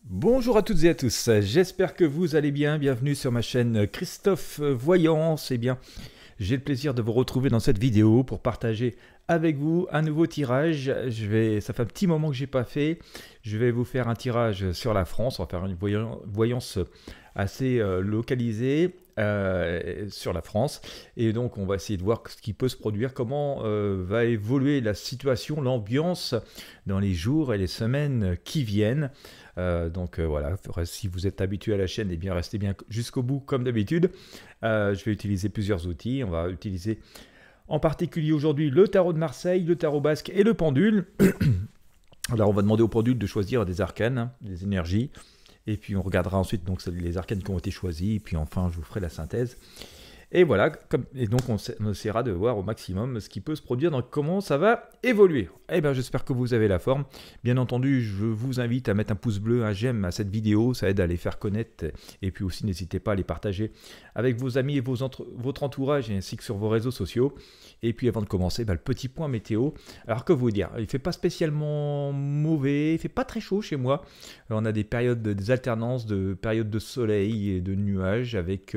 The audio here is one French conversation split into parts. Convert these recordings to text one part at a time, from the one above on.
Bonjour à toutes et à tous, j'espère que vous allez bien, bienvenue sur ma chaîne Christophe Voyance. Eh bien, j'ai le plaisir de vous retrouver dans cette vidéo pour partager avec vous un nouveau tirage. Ça fait un petit moment que j'ai pas fait, je vais vous faire un tirage sur la France, on va faire une voyance assez localisée sur la France. Et donc on va essayer de voir ce qui peut se produire, comment va évoluer la situation, l'ambiance dans les jours et les semaines qui viennent. Voilà, si vous êtes habitué à la chaîne, eh bien restez bien jusqu'au bout comme d'habitude. Je vais utiliser plusieurs outils. On va utiliser en particulier aujourd'hui le tarot de Marseille, le tarot basque et le pendule. Alors on va demander au pendule de choisir des arcanes, hein, des énergies. Et puis on regardera ensuite donc les arcanes qui ont été choisis. Et puis enfin je vous ferai la synthèse. Et voilà, et donc on essaiera de voir au maximum ce qui peut se produire, donc comment ça va évoluer. Eh bien j'espère que vous avez la forme. Bien entendu, je vous invite à mettre un pouce bleu, un j'aime à cette vidéo, ça aide à les faire connaître. Et puis aussi n'hésitez pas à les partager avec vos amis et votre entourage, ainsi que sur vos réseaux sociaux. Et puis avant de commencer, le petit point météo. Alors que vous dire, il ne fait pas spécialement mauvais, il ne fait pas très chaud chez moi. On a des périodes, des alternances de périodes de soleil et de nuages avec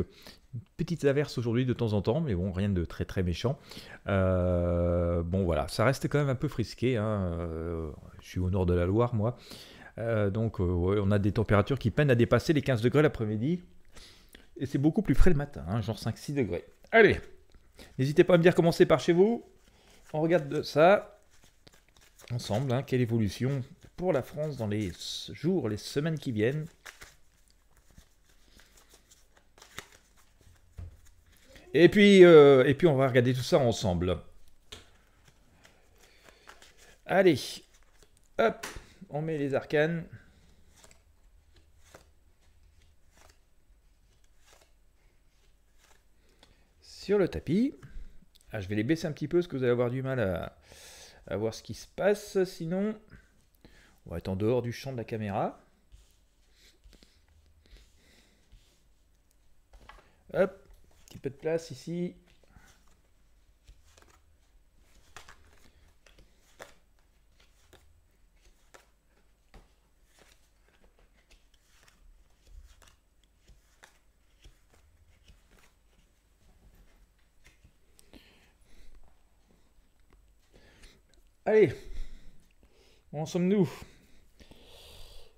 petites averses aujourd'hui de temps en temps, mais bon, rien de très très méchant. Bon voilà, ça reste quand même un peu frisqué, hein. Je suis au nord de la Loire, moi. Ouais, on a des températures qui peinent à dépasser les 15 degrés l'après-midi. Et c'est beaucoup plus frais le matin, hein, genre 5-6 degrés. Allez, n'hésitez pas à me dire comment c'est par chez vous. On regarde ça ensemble, hein, quelle évolution pour la France dans les jours, les semaines qui viennent. Et puis on va regarder tout ça ensemble. Allez, hop, on met les arcanes. Sur le tapis. Ah, je vais les baisser un petit peu parce que vous allez avoir du mal à voir ce qui se passe. Sinon, on va être en dehors du champ de la caméra. Hop, petit peu de place ici. Allez, où en sommes-nous?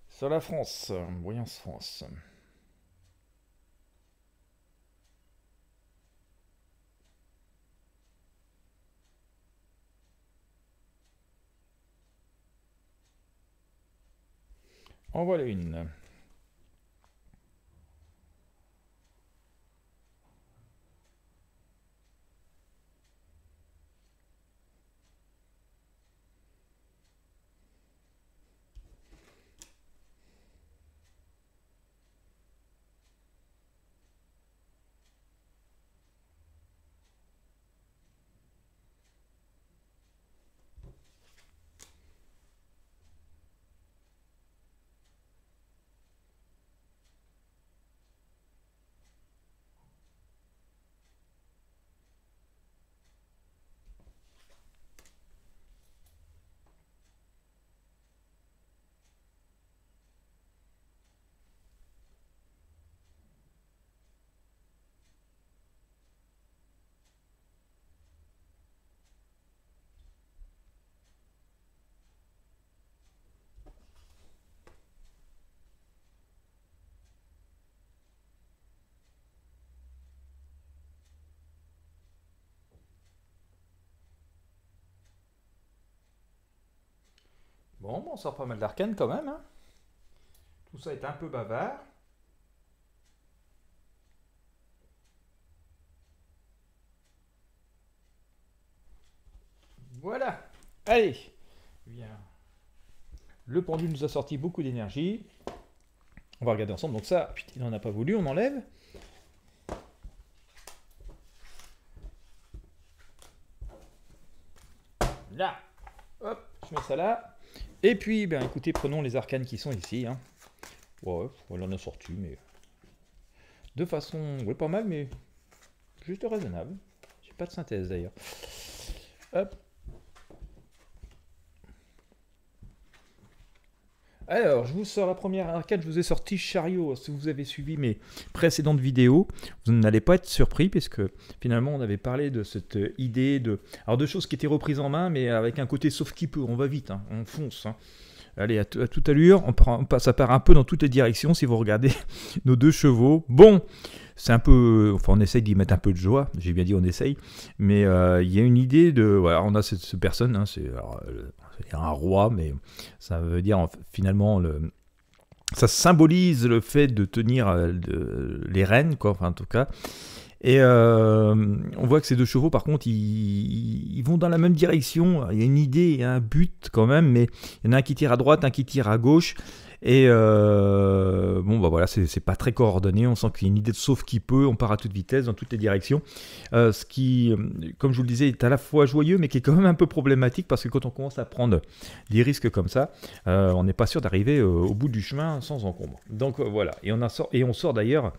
Sur la France, Voyance France. En voilà une. Bon, on sort pas mal d'arcanes quand même, hein. Tout ça est un peu bavard. Voilà. Allez. Bien. Le pendule nous a sorti beaucoup d'énergie. On va regarder ensemble. Donc ça, putain, il n'en a pas voulu, on enlève. Là. Hop, je mets ça là. Et puis, ben écoutez, prenons les arcanes qui sont ici, hein. Ouais, on en a sorti, mais de façon, ouais, pas mal, mais juste raisonnable. J'ai pas de synthèse d'ailleurs. Hop. Alors, je vous sors la première arcane, je vous ai sorti Chariot. Si vous avez suivi mes précédentes vidéos, vous n'allez pas être surpris, puisque finalement, on avait parlé de cette idée de choses qui étaient reprises en main, mais avec un côté sauf qui peut. On va vite, hein, on fonce. Hein. Allez, à toute allure, ça part un peu dans toutes les directions si vous regardez nos deux chevaux. Bon, c'est un peu... Enfin, on essaye d'y mettre un peu de joie, j'ai bien dit on essaye, mais il y a une idée de... Voilà, on a cette personne, hein, c'est un roi, mais ça veut dire finalement... Ça symbolise le fait de tenir les rênes, quoi, enfin en tout cas. Et on voit que ces deux chevaux, par contre, ils vont dans la même direction. Il y a une idée, il y a un but quand même, mais il y en a un qui tire à droite, un qui tire à gauche. Et bon, bah voilà, c'est pas très coordonné. On sent qu'il y a une idée de sauf qui peut. On part à toute vitesse, dans toutes les directions. Ce qui, comme je vous le disais, est à la fois joyeux, mais qui est quand même un peu problématique parce que quand on commence à prendre des risques comme ça, on n'est pas sûr d'arriver au bout du chemin sans encombre. Donc voilà. Et on sort d'ailleurs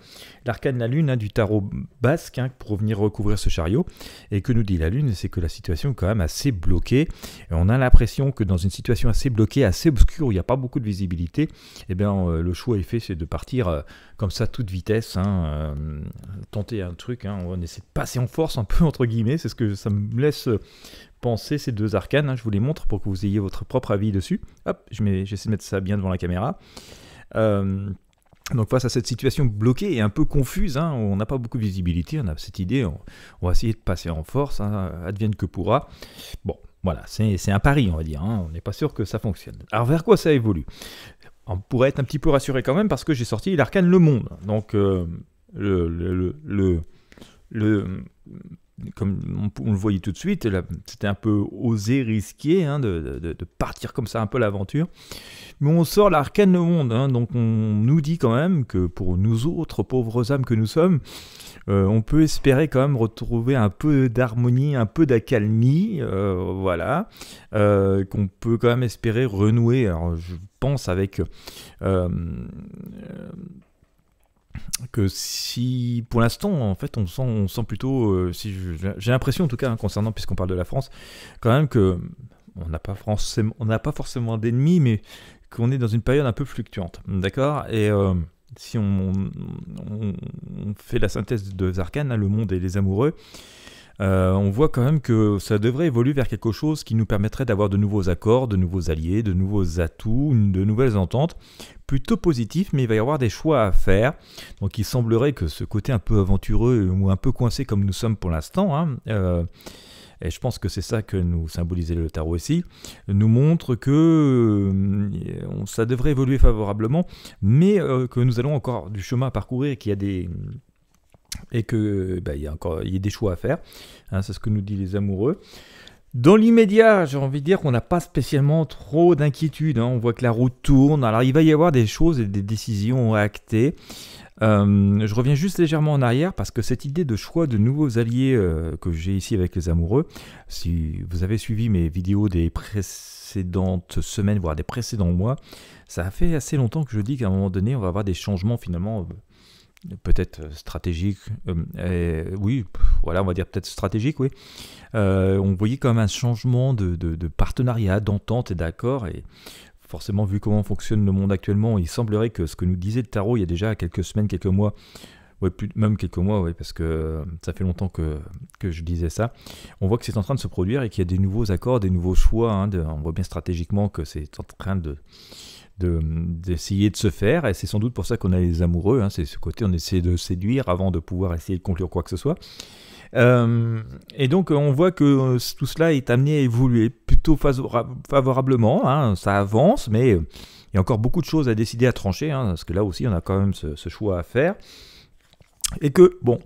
l'arcane de la lune, hein, du tarot basque, hein, pour venir recouvrir ce chariot. Et que nous dit la lune, c'est que la situation est quand même assez bloquée. Et on a l'impression que dans une situation assez bloquée, assez obscure, où il n'y a pas beaucoup de visibilité, eh bien, le choix est fait, c'est de partir comme ça, toute vitesse, hein, tenter un truc, hein, on essaie de passer en force un peu, entre guillemets, c'est ce que ça me laisse penser, ces deux arcanes, hein, je vous les montre pour que vous ayez votre propre avis dessus. Hop, j'essaie de mettre ça bien devant la caméra. Donc face à cette situation bloquée et un peu confuse, hein, on n'a pas beaucoup de visibilité, on a cette idée, on va essayer de passer en force, hein, advienne que pourra. Bon, voilà, c'est un pari, on va dire, hein, on n'est pas sûr que ça fonctionne. Alors vers quoi ça évolue ? On pourrait être un petit peu rassuré quand même parce que j'ai sorti l'arcane Le Monde. Donc, comme on le voyait tout de suite, c'était un peu osé, risqué, hein, de partir comme ça un peu l'aventure. Mais on sort l'arcane Le Monde. Hein, donc, on nous dit quand même que pour nous autres pauvres âmes que nous sommes, on peut espérer quand même retrouver un peu d'harmonie, un peu d'accalmie, voilà, qu'on peut quand même espérer renouer. Alors je pense avec que si, pour l'instant, en fait, on sent plutôt, j'ai l'impression en tout cas, hein, concernant, puisqu'on parle de la France, quand même que on n'a pas forcément d'ennemis, mais qu'on est dans une période un peu fluctuante, d'accord ? Et si on fait la synthèse de arcanes, hein, le monde et les amoureux, on voit quand même que ça devrait évoluer vers quelque chose qui nous permettrait d'avoir de nouveaux accords, de nouveaux alliés, de nouveaux atouts, de nouvelles ententes, plutôt positifs, mais il va y avoir des choix à faire. Donc il semblerait que ce côté un peu aventureux ou un peu coincé comme nous sommes pour l'instant, hein, et je pense que c'est ça que nous symbolisait le tarot ici, nous montre que ça devrait évoluer favorablement, mais que nous allons encore du chemin à parcourir et qu'il y a des... et que il y a des choix à faire, hein, c'est ce que nous disent les amoureux. Dans l'immédiat, j'ai envie de dire qu'on n'a pas spécialement trop d'inquiétude, hein, on voit que la roue tourne, alors il va y avoir des choses et des décisions à acter. Je reviens juste légèrement en arrière parce que cette idée de choix de nouveaux alliés que j'ai ici avec les amoureux, si vous avez suivi mes vidéos des précédentes semaines, voire des précédents mois, ça a fait assez longtemps que je dis qu'à un moment donné, on va avoir des changements finalement... peut-être stratégique, oui, voilà, on va dire peut-être stratégique, oui. On voyait quand même un changement de partenariat, d'entente et d'accord, et forcément, vu comment fonctionne le monde actuellement, il semblerait que ce que nous disait le tarot il y a déjà quelques semaines, quelques mois, ouais, même quelques mois, ouais, parce que ça fait longtemps que je disais ça, on voit que c'est en train de se produire et qu'il y a des nouveaux accords, des nouveaux choix, hein, on voit bien stratégiquement que c'est en train d'essayer de se faire, et c'est sans doute pour ça qu'on a les amoureux, hein, c'est ce côté on essaie de séduire avant de pouvoir essayer de conclure quoi que ce soit, et donc on voit que tout cela est amené à évoluer plutôt favorablement, hein, ça avance, mais il y a encore beaucoup de choses à décider, à trancher, hein, parce que là aussi on a quand même ce choix à faire, et que bon,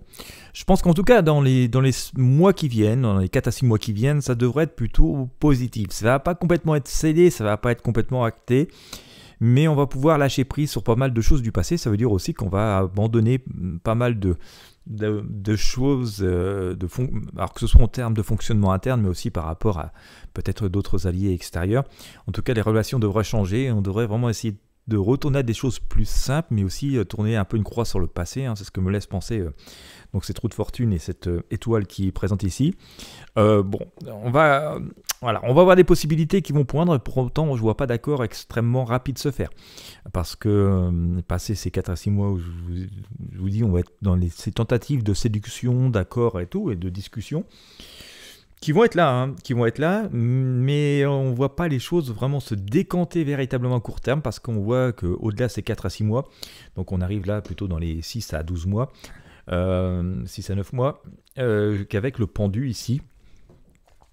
je pense qu'en tout cas dans les mois qui viennent, dans les 4 à 6 mois qui viennent, ça devrait être plutôt positif, ça va pas complètement être scellé, ça va pas être complètement acté, mais on va pouvoir lâcher prise sur pas mal de choses du passé. Ça veut dire aussi qu'on va abandonner pas mal de choses, alors que ce soit en termes de fonctionnement interne, mais aussi par rapport à peut-être d'autres alliés extérieurs. En tout cas, les relations devraient changer, on devrait vraiment essayer de retourner à des choses plus simples, mais aussi tourner un peu une croix sur le passé, hein, c'est ce que me laisse penser donc ces trous de fortune et cette étoile qui est présente ici. Bon, on va avoir des possibilités qui vont poindre, pour autant je ne vois pas d'accord extrêmement rapide se faire, parce que passer ces 4 à 6 mois où je vous dis, on va être dans ces tentatives de séduction, d'accord et tout, et de discussion, qui vont être là, mais on ne voit pas les choses vraiment se décanter véritablement à court terme, parce qu'on voit qu'au-delà de ces 4 à 6 mois, donc on arrive là plutôt dans les 6 à 12 mois, 6 à 9 mois, qu'avec le pendu ici,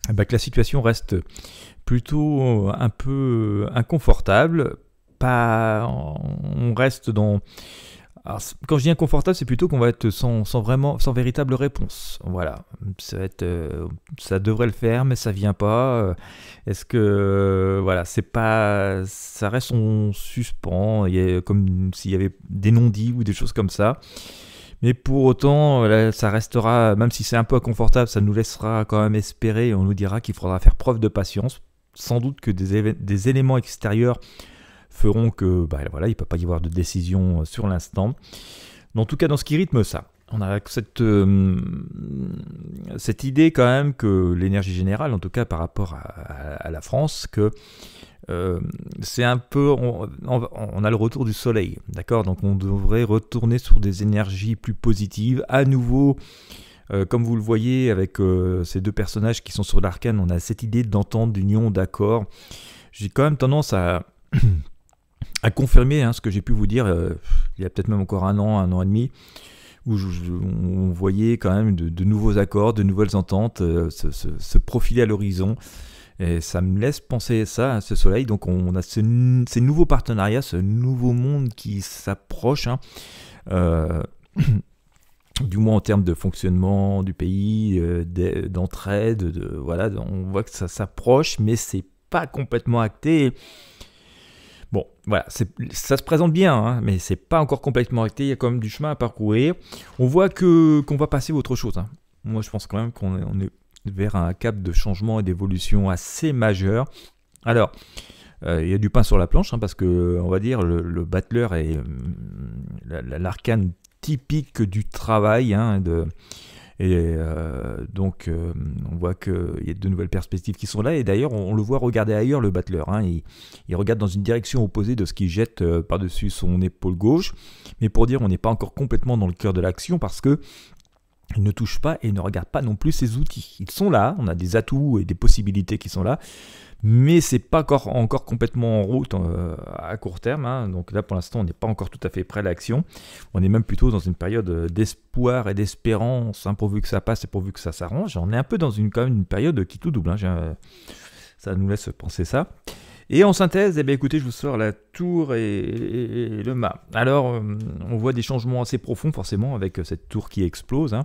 que la situation reste plutôt un peu inconfortable. On reste dans... Alors, quand je dis inconfortable, c'est plutôt qu'on va être sans véritable réponse. Voilà, ça devrait le faire, mais ça vient pas. Est-ce que voilà, ça reste en suspens. Il y a comme s'il y avait des non-dits ou des choses comme ça. Mais pour autant, là, ça restera, même si c'est un peu inconfortable, ça nous laissera quand même espérer. On nous dira qu'il faudra faire preuve de patience. Sans doute que des éléments extérieurs feront que, voilà, il ne peut pas y avoir de décision sur l'instant. En tout cas, dans ce qui rythme ça, on a cette idée quand même que l'énergie générale, en tout cas par rapport à la France, que c'est un peu, on a le retour du soleil, d'accord, donc on devrait retourner sur des énergies plus positives, à nouveau, comme vous le voyez avec ces deux personnages qui sont sur l'arcane, on a cette idée d'entente, d'union, d'accord. J'ai quand même tendance à confirmer ce que j'ai pu vous dire il y a peut-être même encore un an et demi, où on voyait quand même de nouveaux accords, de nouvelles ententes se profiler à l'horizon. Et ça me laisse penser ça, à ce soleil. Donc on a ces nouveaux partenariats, ce nouveau monde qui s'approche, du moins en termes de fonctionnement du pays, d'entraide, voilà, on voit que ça s'approche, mais c'est pas complètement acté. Bon, voilà, ça se présente bien, mais c'est pas encore complètement acté, il y a quand même du chemin à parcourir. On voit qu'on va passer à autre chose. Moi, je pense quand même qu'on est vers un cap de changement et d'évolution assez majeur. Alors, il y a du pain sur la planche, parce que, on va dire, le Battler est l'arcane typique du travail, donc on voit qu'il y a de nouvelles perspectives qui sont là, et d'ailleurs on le voit regarder ailleurs, le Battler, il regarde dans une direction opposée de ce qu'il jette par-dessus son épaule gauche, mais pour dire on n'est pas encore complètement dans le cœur de l'action, parce que il ne touche pas et ne regarde pas non plus ses outils. Ils sont là, on a des atouts et des possibilités qui sont là, mais c'est pas encore complètement en route à court terme. Donc là, pour l'instant, on n'est pas encore tout à fait prêt à l'action. On est même plutôt dans une période d'espoir et d'espérance, pourvu que ça passe et pourvu que ça s'arrange. On est un peu dans quand même une période qui tout double. Ça nous laisse penser ça. Et en synthèse, écoutez, je vous sors la tour et le mât. Alors, on voit des changements assez profonds, forcément, avec cette tour qui explose.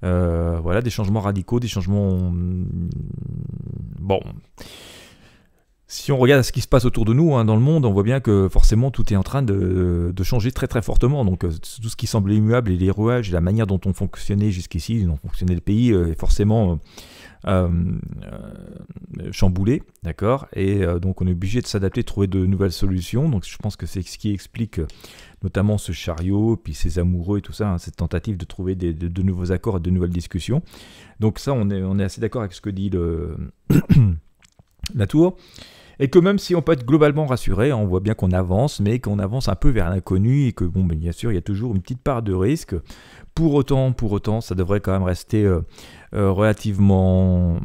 Voilà, des changements radicaux, des changements... Bon... Si on regarde ce qui se passe autour de nous, dans le monde, on voit bien que forcément tout est en train de changer très très fortement. Donc tout ce qui semblait immuable et les rouages, la manière dont on fonctionnait jusqu'ici, dont fonctionnait le pays, est forcément chamboulé, d'accord. Et donc on est obligé de s'adapter, de trouver de nouvelles solutions. Donc je pense que c'est ce qui explique notamment ce chariot, puis ces amoureux et tout ça, cette tentative de trouver de nouveaux accords et de nouvelles discussions. Donc ça, on est assez d'accord avec ce que dit la tour. Et que même si on peut être globalement rassuré, on voit bien qu'on avance, mais qu'on avance un peu vers l'inconnu, et que, bien sûr, il y a toujours une petite part de risque. Pour autant, ça devrait quand même rester relativement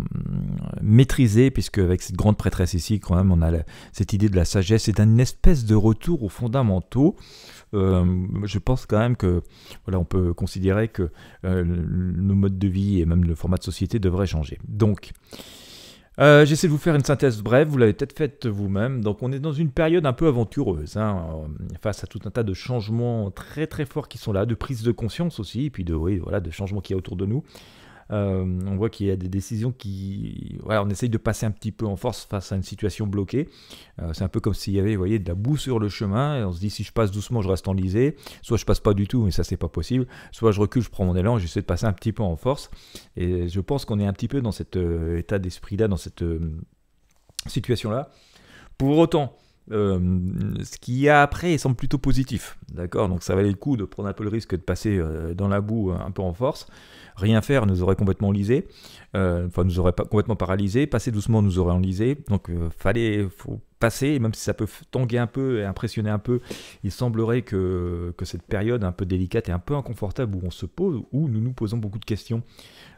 maîtrisé, puisque avec cette grande prêtresse ici, quand même, on a cette idée de la sagesse et d'une espèce de retour aux fondamentaux. Je pense quand même que, voilà, on peut considérer que nos modes de vie et même le format de société devraient changer. Donc... j'essaie de vous faire une synthèse brève, vous l'avez peut-être faite vous-même. Donc on est dans une période un peu aventureuse, face à tout un tas de changements très très forts qui sont là, de prise de conscience aussi, et puis de changements qu'il y a autour de nous. On voit qu'il y a des décisions qui... Voilà, on essaye de passer un petit peu en force face à une situation bloquée. C'est un peu comme s'il y avait, de la boue sur le chemin, et on se dit, si je passe doucement, je reste enlisé, soit je passe pas du tout, mais ça c'est pas possible, soit je recule, je prends mon élan, j'essaie de passer un petit peu en force. Et je pense qu'on est un petit peu dans cet état d'esprit-là, dans cette situation-là. Pour autant, Ce qu'il y a après semble plutôt positif, d'accord? Donc ça valait le coup de prendre un peu le risque de passer dans la boue un peu en force. Rien faire nous aurait complètement lisé, enfin nous aurait pas complètement paralysé. Passer doucement nous aurait enlisé. Donc faut passer, même si ça peut tanguer un peu et impressionner un peu. Il semblerait que cette période un peu délicate et un peu inconfortable où on se pose, où nous nous posons beaucoup de questions,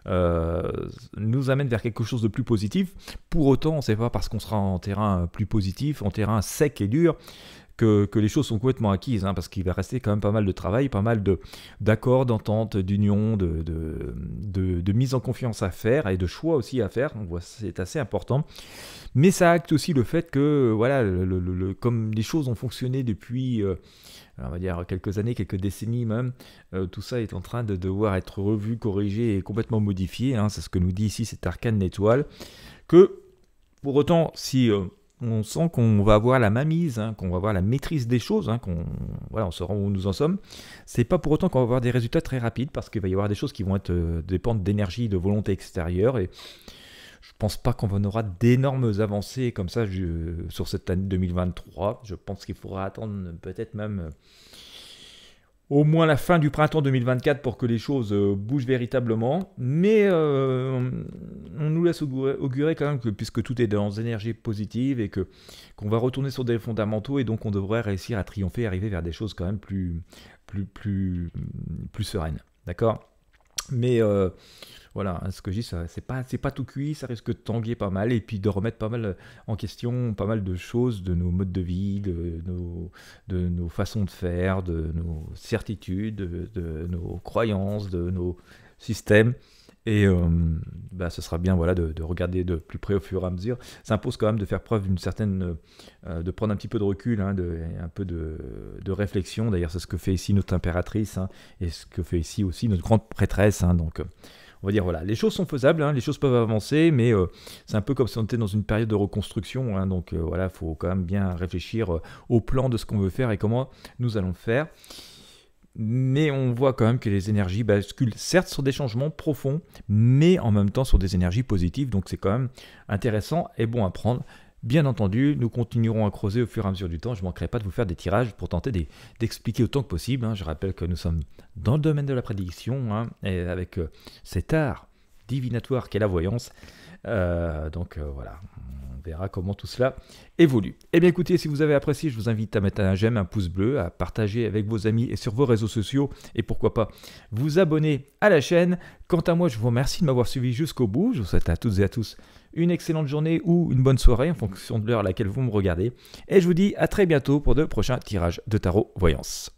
nous amène vers quelque chose de plus positif. Pour autant, c'est pas parce qu'on sera en terrain plus positif, en terrain sec et dur, que les choses sont complètement acquises, hein, parce qu'il va rester quand même pas mal de travail, pas mal d'accords, d'ententes, d'unions, de mise en confiance à faire et de choix aussi à faire. On voit, c'est assez important. Mais ça acte aussi le fait que, voilà, comme les choses ont fonctionné depuis, on va dire, quelques années, quelques décennies même, tout ça est en train de devoir être revu, corrigé et complètement modifié. Hein. C'est ce que nous dit ici cet arcane d'étoiles. Que, pour autant, si on sent qu'on va avoir la mainmise, hein, qu'on va avoir la maîtrise des choses, hein, voilà, on saura où nous en sommes, c'est pas pour autant qu'on va avoir des résultats très rapides, parce qu'il va y avoir des choses qui vont dépendre d'énergie, de volonté extérieure, et je pense pas qu'on aura d'énormes avancées comme ça sur cette année 2023. Je pense qu'il faudra attendre peut-être même au moins la fin du printemps 2024 pour que les choses bougent véritablement. Mais on nous laisse augurer quand même que, puisque tout est dans des énergies positives et qu'on va retourner sur des fondamentaux, et donc on devrait réussir à triompher, arriver vers des choses quand même plus sereines. D'accord? Mais voilà, ce que je dis, c'est pas tout cuit, ça risque de tanguer pas mal, et puis de remettre pas mal en question pas mal de choses, de nos modes de vie, de nos façons de faire, de nos certitudes, de nos croyances, de nos systèmes. Et ce sera bien, voilà, de regarder de plus près au fur et à mesure. Ça impose quand même de faire preuve d'une certaine, de prendre un petit peu de recul, hein, un peu de réflexion. D'ailleurs, c'est ce que fait ici notre impératrice, hein, et ce que fait ici aussi notre grande prêtresse. Hein, donc, on va dire, voilà, les choses sont faisables, hein, les choses peuvent avancer, mais c'est un peu comme si on était dans une période de reconstruction. Hein, donc, voilà, il faut quand même bien réfléchir au plan de ce qu'on veut faire et comment nous allons le faire. Mais on voit quand même que les énergies basculent certes sur des changements profonds, mais en même temps sur des énergies positives. Donc c'est quand même intéressant et bon à prendre. Bien entendu, nous continuerons à creuser au fur et à mesure du temps. Je ne manquerai pas de vous faire des tirages pour tenter d'expliquer autant que possible. Hein. Je rappelle que nous sommes dans le domaine de la prédiction, hein, et avec cet art divinatoire qu'est la voyance. Donc voilà, on verra comment tout cela évolue. Eh bien écoutez, si vous avez apprécié, je vous invite à mettre un j'aime, un pouce bleu, à partager avec vos amis et sur vos réseaux sociaux, et pourquoi pas vous abonner à la chaîne. Quant à moi, je vous remercie de m'avoir suivi jusqu'au bout. Je vous souhaite à toutes et à tous une excellente journée ou une bonne soirée en fonction de l'heure à laquelle vous me regardez. Et je vous dis à très bientôt pour de prochains tirages de tarot voyance.